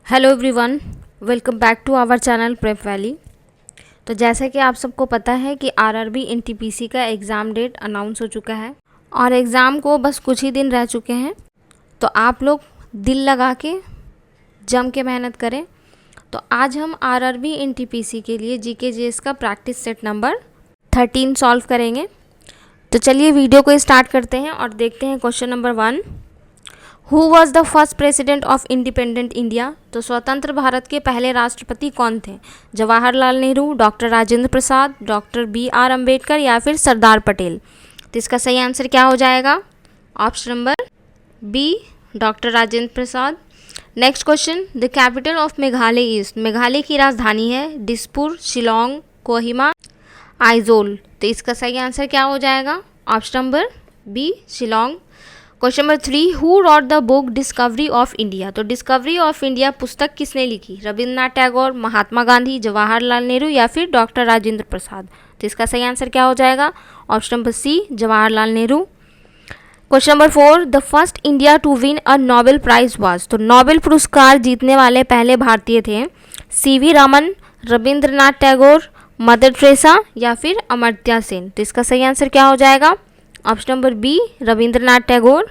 Hello everyone, welcome back to our channel Prep Valley. तो जैसा कि आप सबको पता है कि आरआरबी एनटीपीसी का एग्ज़ाम डेट अनाउंस हो चुका है और एग्ज़ाम को बस कुछ ही दिन रह चुके हैं। तो आप लोग दिल लगा के जम के मेहनत करें। तो आज हम आरआरबी एनटीपीसी के लिए जीके जीएस का प्रैक्टिस सेट नंबर 13 सॉल्व करेंगे। तो चलिए वीडियो को स्टार्ट करते हैं और देखते हैं question number 1। Who was the first president of independent India? तो स्वतंत्र भारत के पहले राष्ट्रपति कौन थे? जवाहरलाल नेहरू, डॉक्टर राजेंद्र प्रसाद, डॉक्टर BR अम्बेडकर या फिर सरदार पटेल? तो इसका सही आंसर क्या हो जाएगा? Option number B, doctor Rajendra Prasad. Next question, the capital of Meghalaya is? Meghalaya की राजधानी है दिसपुर, शिलोंग, कोहिमा, आइजोल। तो इसका सही आंसर क्या हो जाएगा? Option number B, Shillong. Question number 3, who wrote the book Discovery of India? तो डिस्कवरी ऑफ इंडिया पुस्तक किसने लिखी? रविन्द्रनाथ टैगोर, महात्मा गांधी, जवाहरलाल नेहरू या फिर डॉक्टर राजेंद्र प्रसाद? तो इसका सही आंसर क्या हो जाएगा? Option number C, Jawaharlal Nehru. Question number 4, the first India to win a Nobel prize was? तो नोबेल पुरस्कार जीतने वाले पहले भारतीय थे CV Raman, Rabindranath Tagore, Mother Teresa या फिर अमर्त्य सेन? तो इसका सही आंसर क्या हो जाएगा? Option number B, Rabindranath Tagore.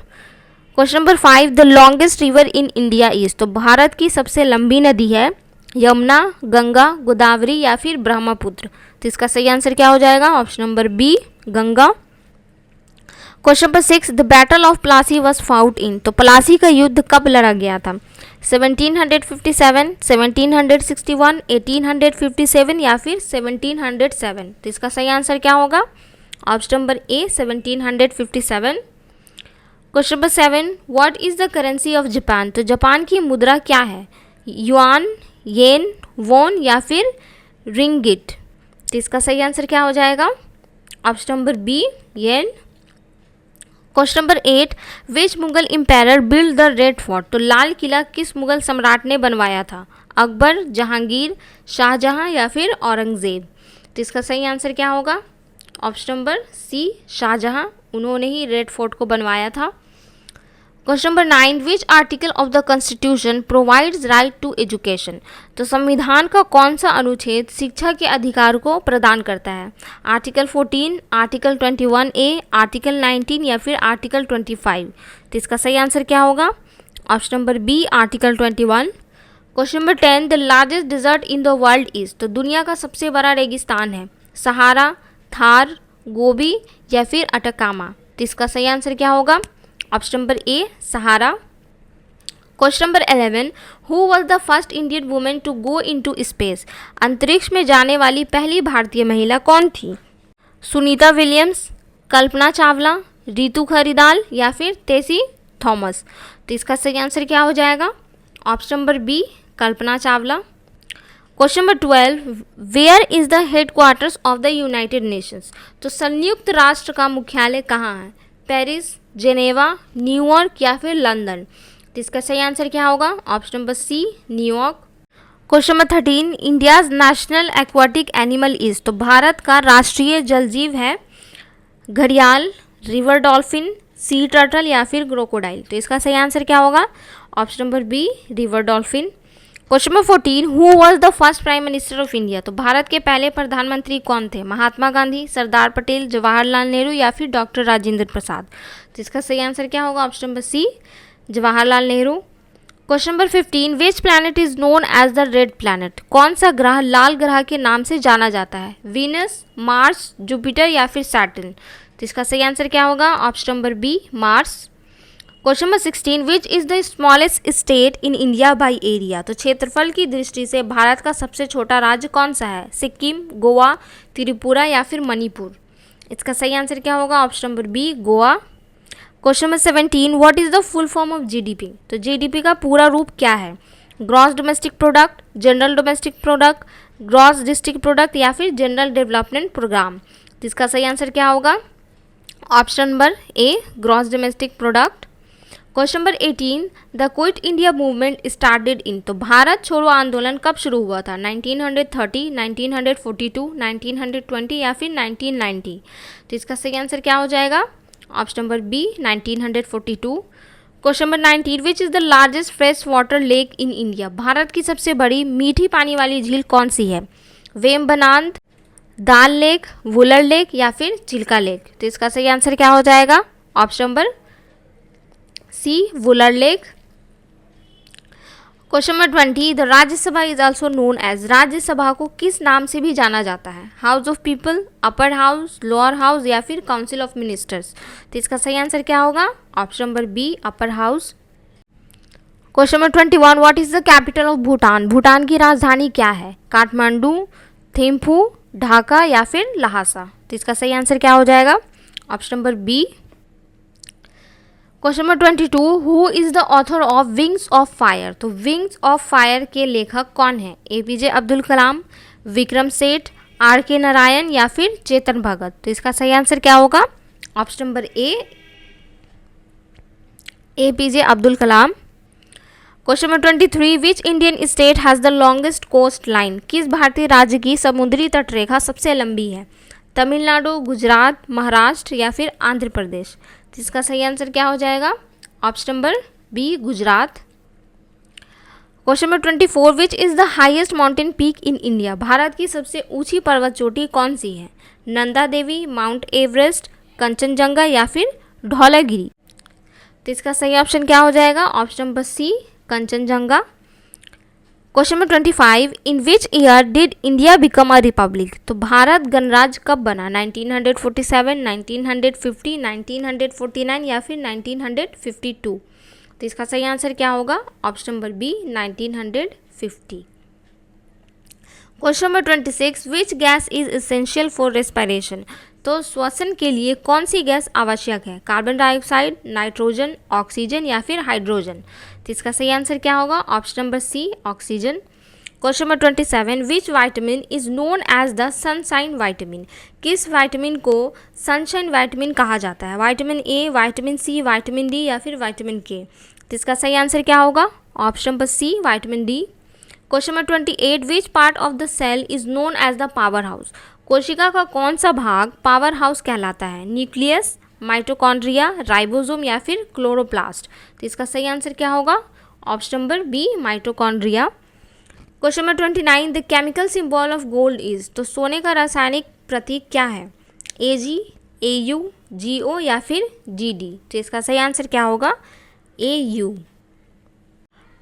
Question number 5, the longest river in India is? तो भारत की सबसे लंबी नदी है यमुना, गंगा, गोदावरी या फिर ब्रह्मपुत्र? तो इसका सही आंसर क्या हो जाएगा? Option number B, Ganga. Question number 6, the battle of Plassey was fought in? तो प्लासी का युद्ध कब लड़ा गया था? 1757, 1761, 1857 या फिर 1707? तो इसका सही आंसर क्या होगा? Option number A, 1757। Question number 7, what is the currency of Japan? तो जापान की मुद्रा क्या है? युआन, येन, वोन या फिर रिंगिट? तो इसका सही आंसर क्या हो जाएगा? Option number B, yen. Question number 8, which Mughal empire build the Red Fort? तो लाल किला किस मुगल सम्राट ने बनवाया था? अकबर, जहांगीर, शाहजहां या फिर औरंगजेब? तो इसका सही आंसर क्या होगा? ऑप्शन नंबर सी, शाहजहां, उन्होंने ही रेड फोर्ट को बनवाया था। Question number 9, which article of the constitution provides right to education? तो संविधान का कौन सा अनुच्छेद शिक्षा के अधिकार को प्रदान करता है? आर्टिकल 14, आर्टिकल 21A, आर्टिकल 19 या फिर आर्टिकल 25? तो इसका सही आंसर क्या होगा? Option number B, article 21। Question number 10, the largest desert in the world is? तो दुनिया का सबसे बड़ा रेगिस्तान है सहारा, थार, गोबी या फिर अटकामा? तो इसका सही आंसर क्या होगा? Option number A, Sahara. Question number 11, who was the first Indian women to go into space? अंतरिक्ष में जाने वाली पहली भारतीय महिला कौन थी? सुनीता विलियम्स, कल्पना चावला, रितु खरीदाल या फिर तेसी थॉमस? तो इसका सही आंसर क्या हो जाएगा? Option number B, Kalpana Chawla. Question number 12, where is the headquarters of the United Nations? तो संयुक्त राष्ट्र का मुख्यालय कहाँ है? पेरिस, जेनेवा, न्यूयॉर्क या फिर लंदन? तो इसका सही आंसर क्या होगा? Option number C, New York. Question number 13, India's national aquatic animal is? तो भारत का राष्ट्रीय जलजीव है घड़ियाल, रिवर डॉल्फिन, सी टर्टल या फिर क्रोकोडाइल? तो इसका सही आंसर क्या होगा? Option number B, river dolphin. Question number 14, who was the first prime minister of India? तो भारत के पहले प्रधानमंत्री कौन थे? महात्मा गांधी, सरदार पटेल, जवाहरलाल नेहरू या फिर डॉक्टर राजेंद्र प्रसाद? तो इसका सही आंसर क्या होगा? Option number C, Jawaharlal Nehru. Question number 15, which planet is known as the red planet? कौन सा ग्रह लाल ग्रह के नाम से जाना जाता है? वीनस, मार्स, जुपिटर या फिर सैटर्न? तो इसका सही आंसर क्या होगा? Option number B, Mars. Question number 16, which is the smallest state in India by area? तो क्षेत्रफल की दृष्टि से भारत का सबसे छोटा राज्य कौन सा है? सिक्किम, गोवा, त्रिपुरा या फिर मणिपुर? इसका सही आंसर क्या होगा? Option number B, Goa. Question number 17, what is the full form of GDP? तो GDP का पूरा रूप क्या है? Gross domestic product, general domestic product, gross district product या फिर जनरल डेवलपमेंट प्रोग्राम? तो इसका सही आंसर क्या होगा? Option number A, gross domestic product. Question number 18, the quit India movement started in? तो भारत छोड़ो आंदोलन कब शुरू हुआ था? 1930, 1942, 1920 या फिर 1990? तो इसका सही आंसर क्या हो जाएगा? Option number B, 1942। Question number 19, which is the largest fresh water lake in India? Bharat की सबसे बड़ी मीठी पानी वाली झील कौन सी है? वेम्बनाड, दाल लेक, वुलर लेक या फिर चिल्का लेक? तो इसका सही आंसर क्या हो जाएगा? Option number C, Wular lake. Question number 20, the Rajya Sabha is also known as, Rajya Sabha को किस नाम से भी जाना जाता है? House of people, upper house, lower house या फिर काउंसिल ऑफ मिनिस्टर्स? तो इसका सही आंसर क्या होगा? Option number B, upper house. Question number 21, what is the capital of Bhutan? Bhutan की राजधानी क्या है? काठमांडू, थिम्फू, ढाका या फिर लहासा? तो इसका सही आंसर क्या हो जाएगा? Option number B. Question number 22, who is the author of Wings of Fire? तो विंग्स ऑफ फायर के लेखक कौन है? APJ Abdul Kalam, Vikram Seth, are के नारायण या फिर चेतन भगत? तो इसका सही आंसर क्या होगा? Option number A, APJ Abdul Kalam. Question number 23, which Indian state has the longest coast line? किस भारतीय राज्य की समुद्री तटरेखा सबसे लंबी है? तमिलनाडु, गुजरात, महाराष्ट्र या फिर आंध्र प्रदेश? तो इसका सही आंसर क्या हो जाएगा? Option number B, Gujarat. Question number 24, which is the highest mountain peak in India? Bharat की सबसे ऊंची पर्वत चोटी कौन सी है? नंदा देवी, माउंट एवरेस्ट, कंचनजंगा या फिर धौलागिरी? तो इसका सही ऑप्शन क्या हो जाएगा? Option number C, Kanchenjunga. Question number 25, in which year did India become a republic? तो भारत गणराज्य कब बना? 1947, 1950, 1949 या फिर 1952? तो इसका सही आंसर क्या होगा? Option number B, 1950। Question number 26, which gas is essential for respiration? तो श्वसन के लिए कौन सी गैस आवश्यक है? कार्बन डाइऑक्साइड, नाइट्रोजन, ऑक्सीजन या फिर हाइड्रोजन? तो इसका सही आंसर क्या होगा? Option number C, oxygen. Question number 27, which vitamin is known as the sunshine vitamin? किस वाइटामिन को सनशाइन वाइटामिन कहा जाता है? Vitamin A, vitamin C, vitamin D या फिर वाइटामिन के? तो इसका सही आंसर क्या होगा? Option number C, vitamin D. Question number 28, which part of the cell is known as the power house? कोशिका का कौन सा भाग पावर हाउस कहलाता है? न्यूक्लियस, माइटोकॉन्ड्रिया, राइबोसोम या फिर क्लोरोप्लास्ट? तो इसका सही आंसर क्या होगा? Option number B, mitochondria. Question number 29, the chemical symbol of gold is? तो सोने का रासायनिक प्रतीक क्या है? AG, AU, GO या फिर GD? तो इसका सही आंसर क्या होगा? AU।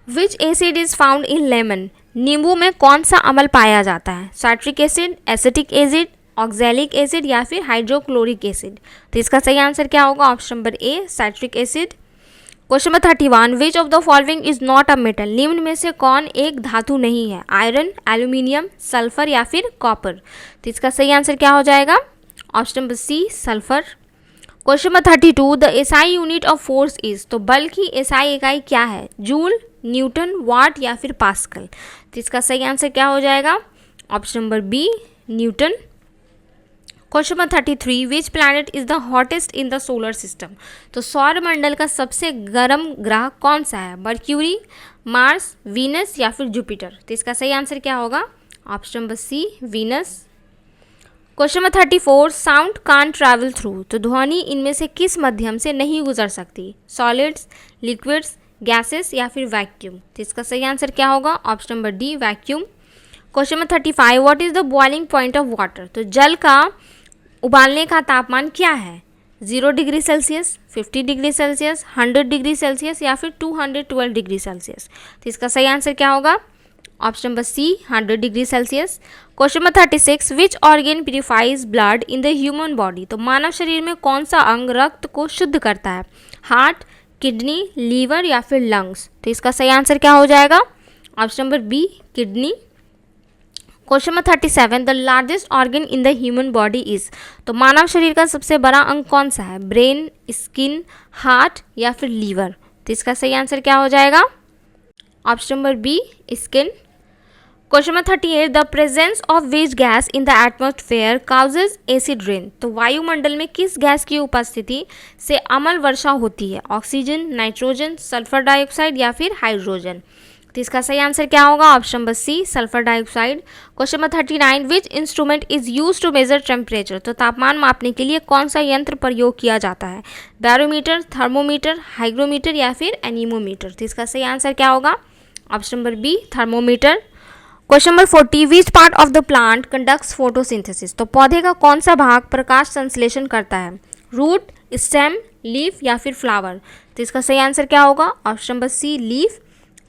Which acid is found in lemon? नींबू में कौन सा अम्ल पाया जाता है? Citric acid, acetic acid, oxalic acid या फिर हाइड्रोक्लोरिक एसिड? तो इसका सही आंसर क्या होगा? Option number A, citric acid. Question number 31, which of the following is not a metal? निम्न में से कौन एक धातु नहीं है? आयरन, एल्यूमिनियम, सल्फर या फिर कॉपर? तो इसका सही आंसर क्या हो जाएगा? Option number C, sulphur. Question number 32, the SI unit of force is? तो बल की एसआई इकाई क्या है? जूल, न्यूटन, वाट या फिर पास्कल? तो इसका सही आंसर क्या हो जाएगा? Option number B, Newton. Question number 33, which planet is the hottest in the solar system? तो सौर मंडल का सबसे गर्म ग्रह कौन सा है? मर्क्यूरी, मार्स, वीनस या फिर जुपिटर? तो इसका सही आंसर क्या होगा? Option number C, Venus. Question number 34, sound can travel through? तो ध्वनि इनमें से किस माध्यम से नहीं गुजर सकती? सॉलिड्स, लिक्विड्स, गैसेस या फिर वैक्यूम? तो इसका सही आंसर क्या होगा? Option number D, vacuum. Question number 35, what is the boiling point of water? तो जल का उबालने का तापमान क्या है? 0 degree Celsius, 50 degree Celsius, 100 degree Celsius या फिर 212 डिग्री सेल्सियस? तो इसका सही आंसर क्या होगा? Option number C, 100 degree Celsius. Question number 36, which organ purifies blood in the human body? तो मानव शरीर में कौन सा अंग रक्त को शुद्ध करता है? हार्ट, किडनी, लीवर या फिर लंग्स? तो इसका सही आंसर क्या हो जाएगा? Option number B, kidney. Question number 37, the largest organ in the human body is? तो मानव शरीर का सबसे बड़ा अंग कौन सा है? ब्रेन, स्किन, हार्ट या फिर लीवर? तो इसका सही आंसर क्या हो जाएगा? Option number B, skin. Question number 38, the presence of which gas in the atmosphere causes acid rain? तो वायुमंडल में किस गैस की उपस्थिति से अम्ल वर्षा होती है? ऑक्सीजन, नाइट्रोजन, सल्फर डाइऑक्साइड या फिर हाइड्रोजन? तो इसका सही आंसर क्या होगा? Option number C, sulphur dioxide. Question number 39, which instrument is use to measure temperature? तो तापमान मापने के लिए कौन सा यंत्र प्रयोग किया जाता है? बैरोमीटर, थर्मोमीटर, हाइग्रोमीटर या फिर एनीमोमीटर? तो इसका सही आंसर क्या होगा? Option number B, thermometer. Question number 40, which part of the plant conducts photosynthesis? तो पौधे का कौन सा भाग प्रकाश संश्लेषण करता है? रूट, स्टेम, लीफ या फिर फ्लावर? तो इसका सही आंसर क्या होगा? ऑप्शन नंबर सी, लीफ,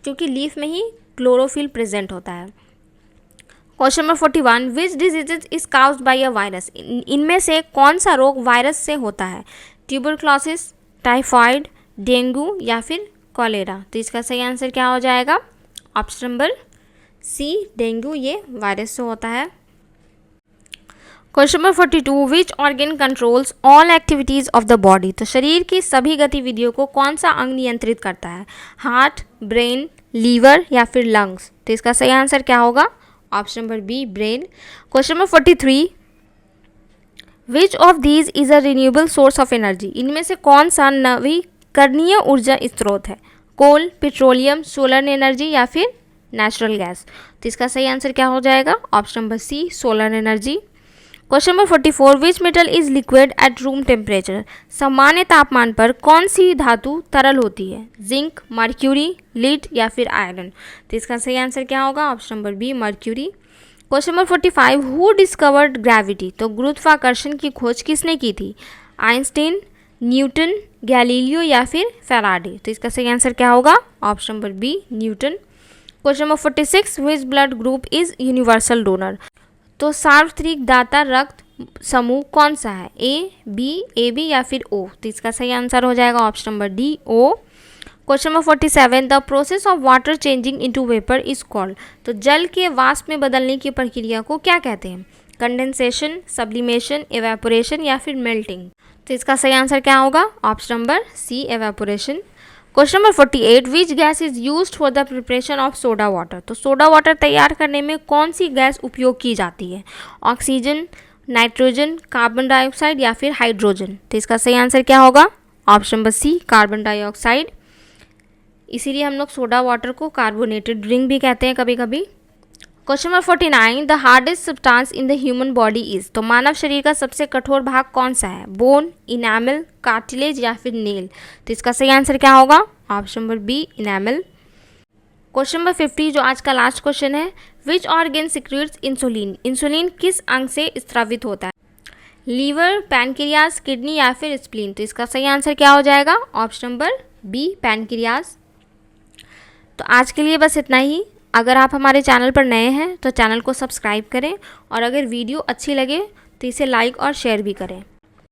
क्योंकि लीफ में ही क्लोरोफिल प्रेजेंट होता है। Question number 41, which disease is caused bye a virus? इनमें से कौन सा रोग वायरस से होता है? ट्यूबरक्लोसिस, टाइफाइड, डेंगू या फिर कॉलेरा? तो इसका सही आंसर क्या हो जाएगा? ऑप्शन नंबर सी, डेंगू, ये वायरस से होता है। Question number 42, which organ controls all activities of the body? तो शरीर की सभी गतिविधियों को कौन सा अंग नियंत्रित करता है? हार्ट, ब्रेन, लीवर या फिर लंग्स? तो इसका सही आंसर क्या होगा? Option number B, brain. Question number 43, which of these is a renewable source of energy? इनमें से कौन सा नवीकरणीय ऊर्जा स्रोत है? कोल, पेट्रोलियम, सोलर एनर्जी या फिर नेचुरल गैस? तो इसका सही आंसर क्या हो जाएगा? Option number C, solar energy. Question number 44, which metal is liquid at room temperature? सामान्य तापमान पर कौन सी धातु तरल होती है? जिंक, मर्क्यूरी, लीड या फिर आयरन? तो इसका सही आंसर क्या होगा? Option number B, mercury. Question number 45, who discovered gravity? तो गुरुत्वाकर्षण की खोज किसने की थी? आइंस्टीन, न्यूटन, गैलीलियो या फिर फैराडे? तो इसका सही आंसर क्या होगा? Option number B, Newton. Question number 46, which blood group is universal donor? तो सार्वत्रिक दाता रक्त समूह कौन सा है? ए बी या फिर ओ? तो इसका सही आंसर हो जाएगा option number D, O. Question number 47, the process of water changing into vapour is called? तो जल के वाष्प में बदलने की प्रक्रिया को क्या कहते हैं? कंडेंसेशन, सब्लिमेशन, एवेपोरेशन या फिर मेल्टिंग? तो इसका सही आंसर क्या होगा? Option number C, evaporation. Question number 48, which gas is used for the preparation of soda water? तो सोडा वाटर तैयार करने में कौन सी गैस उपयोग की जाती है? ऑक्सीजन, नाइट्रोजन, कार्बन डाइऑक्साइड या फिर हाइड्रोजन? तो इसका सही आंसर क्या होगा? Option number C, carbon dioxide. इसीलिए हम लोग सोडा वाटर को कार्बोनेटेड ड्रिंक भी कहते हैं कभी कभी। Question number 49, the hardest substance in the human body is? तो मानव शरीर का सबसे कठोर भाग कौन सा है? बोन, इनामल, कार्टिलेज या फिर नेल? तो इसका सही आंसर क्या होगा? Option number B, enamel. Question number 50, जो आज का लास्ट क्वेश्चन है, which organ secretes insulin? Insulin किस अंग से स्रावित होता है? लीवर, पैनक्रियाज, किडनी या फिर स्प्लीन? तो इसका सही आंसर क्या हो जाएगा? Option number B, pancreas. तो आज के लिए बस इतना ही। अगर आप हमारे चैनल पर नए हैं तो चैनल को सब्सक्राइब करें और अगर वीडियो अच्छी लगे तो इसे लाइक और शेयर भी करें।